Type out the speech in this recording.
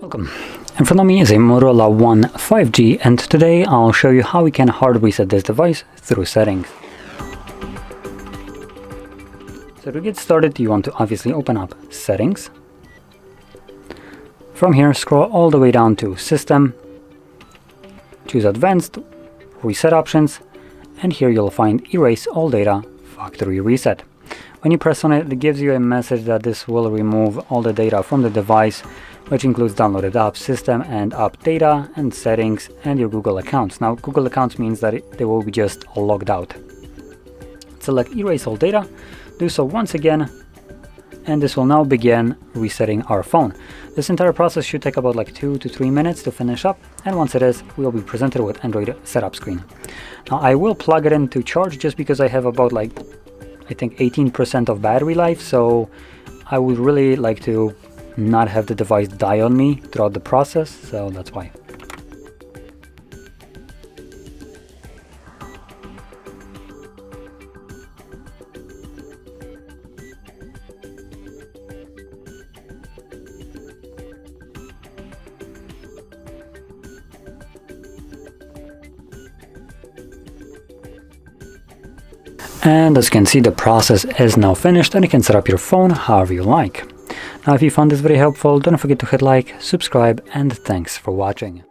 Welcome. In front of me is a Motorola One 5G, and today I'll show you how we can hard reset this device through settings. So to get started, you want to obviously open up Settings. From here, scroll all the way down to System, choose Advanced, Reset Options, and here you'll find Erase All Data Factory Reset. When you press on it, it gives you a message that this will remove all the data from the device, which includes downloaded apps, system and app data, and settings, and your Google accounts. Now, Google accounts means that they will be just logged out. Select Erase All Data, do so once again, and this will now begin resetting our phone. This entire process should take about like 2 to 3 minutes to finish up, and once it is, we'll be presented with Android setup screen. Now, I will plug it in to charge just because I have about like, I think 18% of battery life, so I would really like to not have the device die on me throughout the process, so that's why. And as you can see, the process is now finished and you can set up your phone however you like. Now, if you found this very helpful, don't forget to hit like, subscribe, and thanks for watching.